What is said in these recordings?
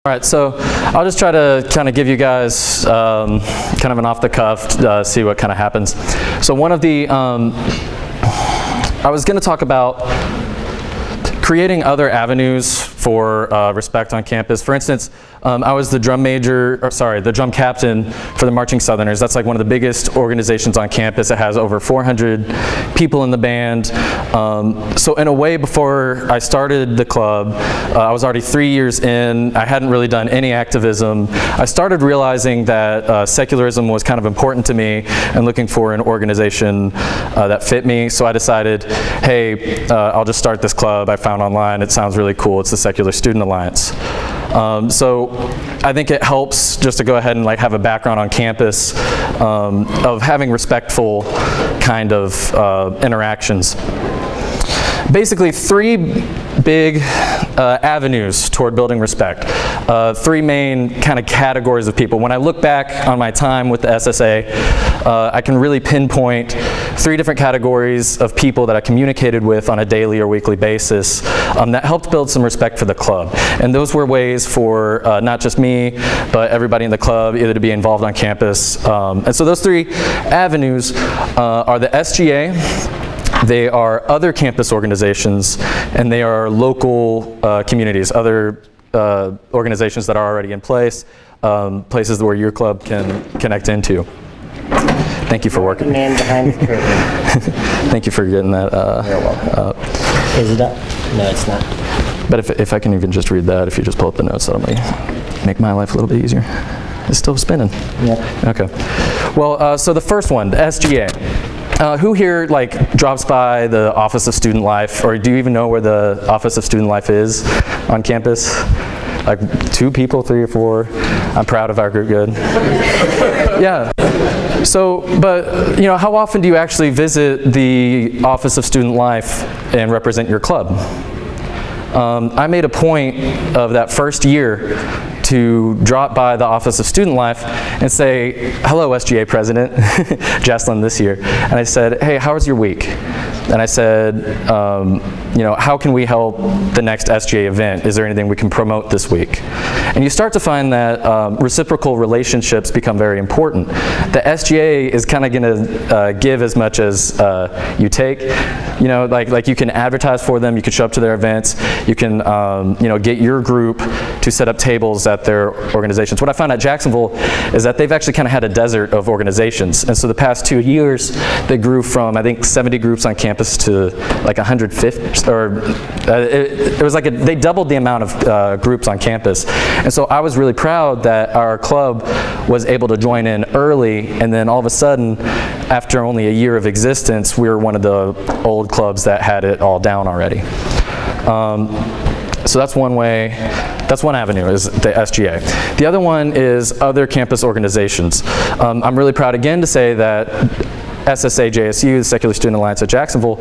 All right, so I'll just try to kind of give you guys kind of an off-the-cuff, see what kind of happens. So one of the, I was going to talk about creating other avenues for respect on campus. For instance, I was the drum captain for the Marching Southerners. That's like one of the biggest organizations on campus. It has over 400 people in the band. So in a way, before I started the club, I was already 3 years in. I hadn't really done any activism. I started realizing that secularism was kind of important to me and looking for an organization that fit me. So I decided, hey, I'll just start this club I found online. It sounds really cool. It's the Secular Student Alliance. So I think it helps just to go ahead and like have a background on campus of having respectful kind of interactions. Basically, three big avenues toward building respect. Three main kind of categories of people. When I look back on my time with the SSA, I can really pinpoint three different categories of people that I communicated with on a daily or weekly basis that helped build some respect for the club. And those were ways for not just me, but everybody in the club either to be involved on campus. And so those three avenues are the SGA, they are other campus organizations, and they are local communities, other organizations that are already in place, places where your club can connect into. Thank you for working. The man behind the curtain. Thank you for getting that. You're welcome. Is it up? No, it's not. But if I can even just read that, if you just pull up the notes, that'll make my life a little bit easier. It's still spinning. Yeah. Okay. Well, so the first one, the SGA. Who here like drops by the Office of Student Life, or do you even know where the Office of Student Life is on campus? Like 2 people, 3 or 4. I'm proud of our group. Good. Yeah. So, but you know, how often do you actually visit the Office of Student Life and represent your club? I made a point of that first year to drop by the Office of Student Life and say, hello, SGA President, Jesslyn this year. And I said, hey, how was your week? And I said, you know, how can we help the next SGA event? Is there anything we can promote this week? And you start to find that reciprocal relationships become very important. The SGA is kind of going to give as much as you take. You know, like you can advertise for them, you can show up to their events, you can you know, get your group to set up tables at their organizations. What I found at Jacksonville is that they've actually kind of had a desert of organizations. And so the past 2 years, they grew from, I think, 70 groups on campus to like 150, or it was like they doubled the amount of groups on campus. And so I was really proud that our club was able to join in early, and then all of a sudden, after only a year of existence, we were one of the old clubs that had it all down already. So that's one way, that's one avenue, is the SGA. The other one is other campus organizations. I'm really proud again to say that SSA JSU, the Secular Student Alliance at Jacksonville,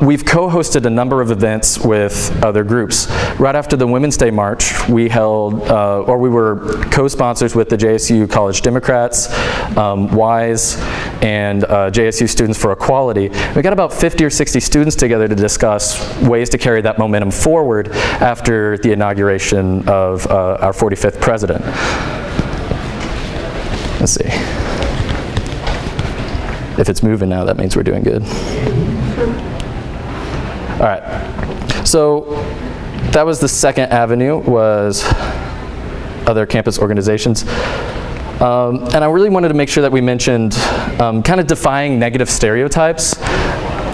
we've co-hosted a number of events with other groups. Right after the Women's Day March, we held, or we were co-sponsors with the JSU College Democrats, WISE, and JSU Students for Equality. We got about 50 or 60 students together to discuss ways to carry that momentum forward after the inauguration of our 45th president. Let's see. If it's moving now, that means we're doing good. All right, so that was the second avenue, was other campus organizations. And I really wanted to make sure that we mentioned kind of defying negative stereotypes.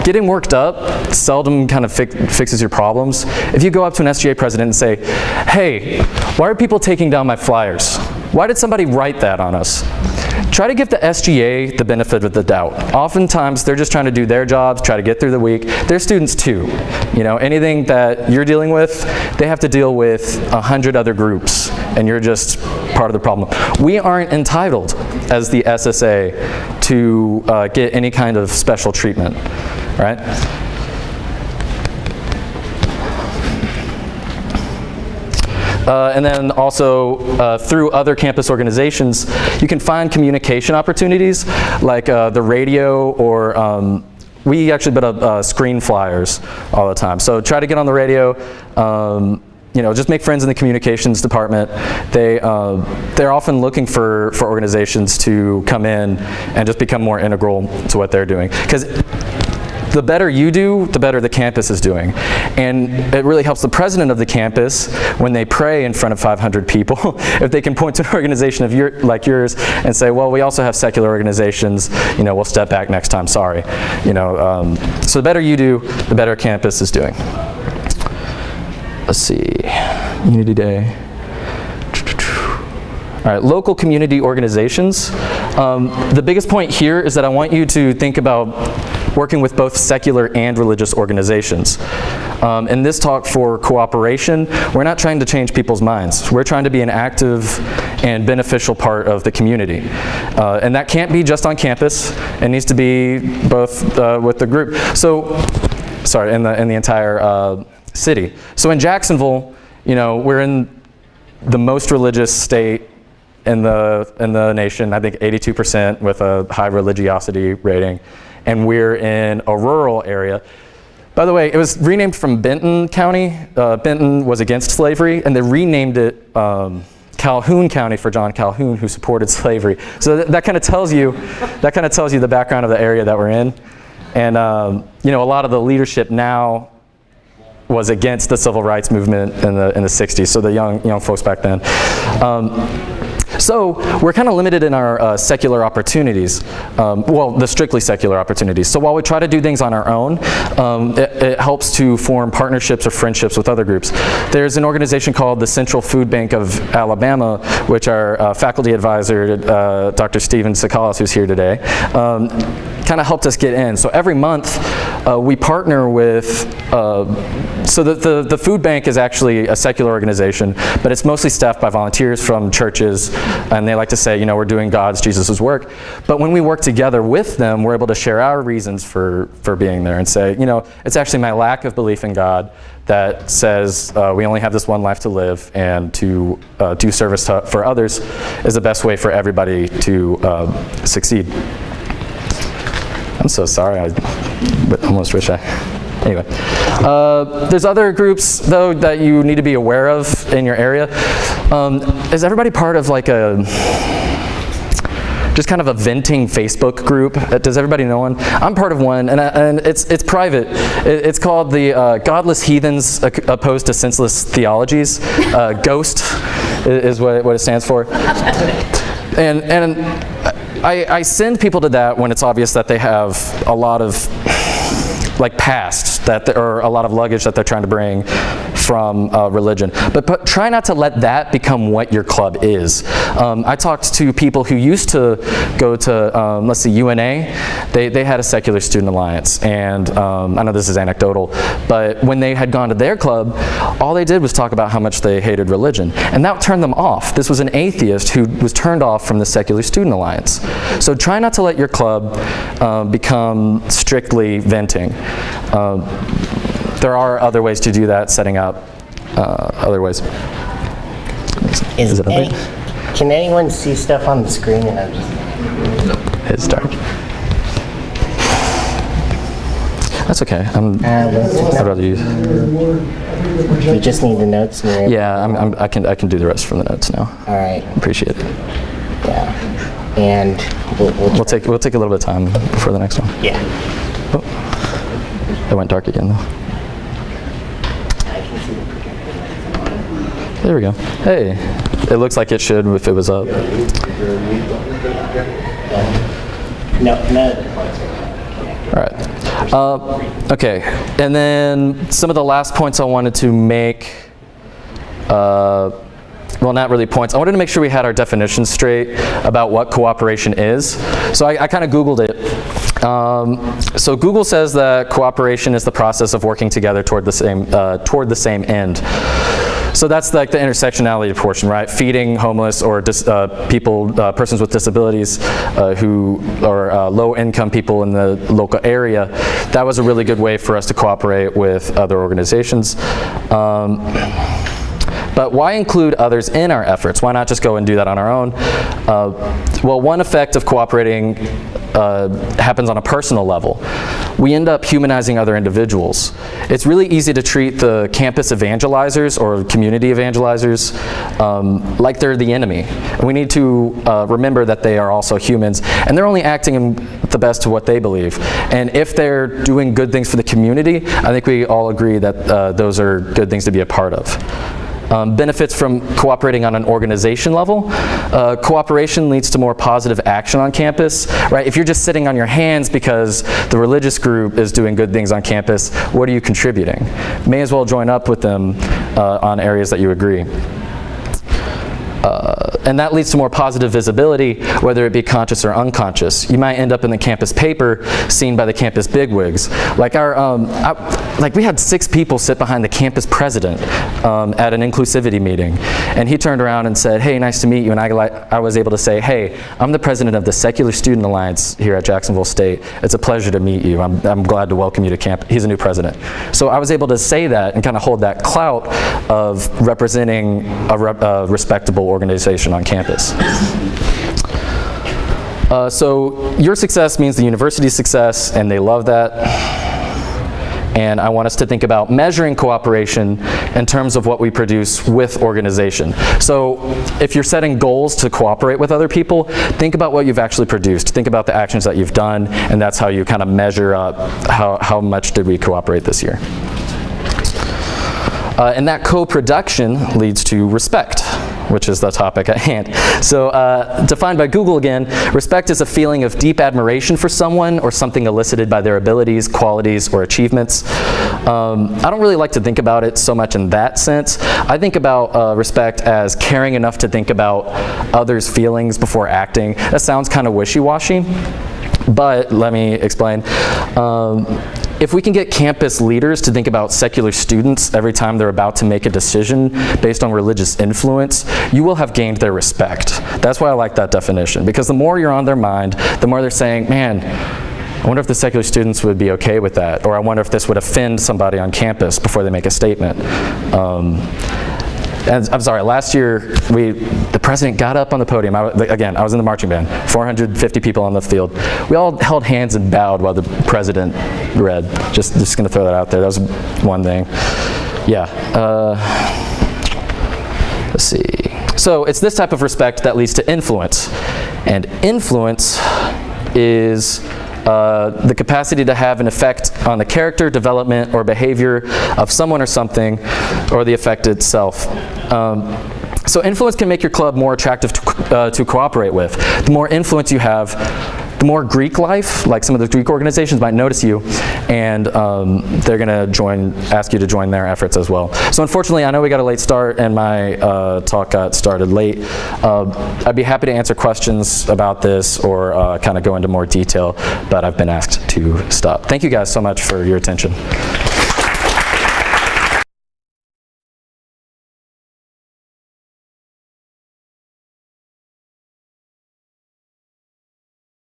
Getting worked up seldom kind of fixes your problems. If you go up to an SGA president and say, hey, why are people taking down my flyers? Why did somebody write that on us? Try to give the SGA the benefit of the doubt. Oftentimes, they're just trying to do their jobs, try to get through the week. They're students too. You know, anything that you're dealing with, they have to deal with 100 other groups, and you're just part of the problem. We aren't entitled, as the SSA, to get any kind of special treatment, right? And then also through other campus organizations, you can find communication opportunities like the radio, or we actually put up screen flyers all the time. So try to get on the radio, just make friends in the communications department. They're often looking for organizations to come in and just become more integral to what they're doing. Because the better you do, the better the campus is doing. And it really helps the president of the campus when they pray in front of 500 people, if they can point to an organization like yours and say, well, we also have secular organizations, we'll step back next time, sorry. So the better you do, the better campus is doing. Let's see, Unity Day. All right, local community organizations. The biggest point here is that I want you to think about working with both secular and religious organizations. In this talk for cooperation, we're not trying to change people's minds. We're trying to be an active and beneficial part of the community. And that can't be just on campus. It needs to be both with the group. So, sorry, in the entire city. So in Jacksonville, we're in the most religious state in the nation, I think 82% with a high religiosity rating. And we're in a rural area. By the way, it was renamed from Benton County. Benton was against slavery, and they renamed it Calhoun County for John Calhoun, who supported slavery. So that kind of tells you the background of the area that we're in. And a lot of the leadership now was against the civil rights movement in the 60s. So the young folks back then. So we're kind of limited in our secular opportunities, the strictly secular opportunities. So while we try to do things on our own, it helps to form partnerships or friendships with other groups. There's an organization called the Central Food Bank of Alabama, which our faculty advisor, Dr. Steven Sakalas, who's here today, kind of helped us get in. So every month we partner with, so the food bank is actually a secular organization, but it's mostly staffed by volunteers from churches, and they like to say, we're doing God's, Jesus' work. But when we work together with them, we're able to share our reasons for being there and say, it's actually my lack of belief in God that says we only have this one life to live, and to do service for others is the best way for everybody to succeed. I'm so sorry, I almost wish anyway. There's other groups, though, that you need to be aware of in your area. Is everybody part of like just kind of a venting Facebook group? Does everybody know one? I'm part of one, and it's private. It's called the Godless Heathens Opposed to Senseless Theologies. GHOST is what it stands for. And I send people to that when it's obvious that they have a lot of past or a lot of luggage that they're trying to bring from religion. But try not to let that become what your club is. I talked to people who used to go to, let's see, UNA. They had a secular student alliance, and I know this is anecdotal, but when they had gone to their club, all they did was talk about how much they hated religion, and that turned them off. This was an atheist who was turned off from the secular student alliance. So try not to let your club become strictly venting. There are other ways to do that, setting up other ways. Is it okay? Can anyone see stuff on the screen? It's dark. That's okay. I'd rather use. We just need the notes. Yeah, I can do the rest from the notes now. All right. Appreciate it. Yeah, and we'll take a little bit of time before the next one. Yeah. Oh, it went dark again though. There we go. Hey, it looks like it should if it was up. No. All right. Okay, and then some of the last points I wanted to make, well, not really points. I wanted to make sure we had our definitions straight about what cooperation is. So I kind of Googled it. So Google says that cooperation is the process of working together toward the same end. So that's like the intersectionality portion, right? Feeding homeless or persons with disabilities who are low-income people in the local area. That was a really good way for us to cooperate with other organizations. But why include others in our efforts? Why not just go and do that on our own? Well, one effect of cooperating happens on a personal level. We end up humanizing other individuals. It's really easy to treat the campus evangelizers or community evangelizers like they're the enemy. And we need to remember that they are also humans, and they're only acting in the best to what they believe. And if they're doing good things for the community, I think we all agree that those are good things to be a part of. Benefits from cooperating on an organization level. Cooperation leads to more positive action on campus, right? If you're just sitting on your hands because the religious group is doing good things on campus, what are you contributing? May as well join up with them on areas that you agree. And that leads to more positive visibility, whether it be conscious or unconscious. You might end up in the campus paper seen by the campus bigwigs. Like we had 6 people sit behind the campus president at an inclusivity meeting, and he turned around and said, "Hey, nice to meet you." And I was able to say, "Hey, I'm the president of the Secular Student Alliance here at Jacksonville State. It's a pleasure to meet you. I'm glad to welcome you to camp." He's a new president. So I was able to say that and kind of hold that clout of representing a respectable organization on campus. So your success means the university's success, and they love that. And I want us to think about measuring cooperation in terms of what we produce with organization. So if you're setting goals to cooperate with other people, think about what you've actually produced. Think about the actions that you've done, and that's how you kind of measure up how much did we cooperate this year. And that co-production leads to respect, which is the topic at hand. So defined by Google again, respect is a feeling of deep admiration for someone or something elicited by their abilities, qualities, or achievements. I don't really like to think about it so much in that sense. I think about respect as caring enough to think about others' feelings before acting. That sounds kind of wishy-washy, but let me explain. If we can get campus leaders to think about secular students every time they're about to make a decision based on religious influence, you will have gained their respect. That's why I like that definition, because the more you're on their mind, the more they're saying, "Man, I wonder if the secular students would be okay with that," or "I wonder if this would offend somebody on campus," before they make a statement. And I'm sorry, last year, the president got up on the podium. I was in the marching band, 450 people on the field. We all held hands and bowed while the president read. Just going to throw that out there. That was one thing. Yeah. Let's see. So it's this type of respect that leads to influence. And influence is the capacity to have an effect on the character, development, or behavior of someone or something, or the effect itself. So influence can make your club more attractive to cooperate with. The more influence you have, the more Greek life, like some of the Greek organizations, might notice you, and they're going to ask you to join their efforts as well. So unfortunately, I know we got a late start, and my talk got started late. I'd be happy to answer questions about this or kind of go into more detail, but I've been asked to stop. Thank you guys so much for your attention.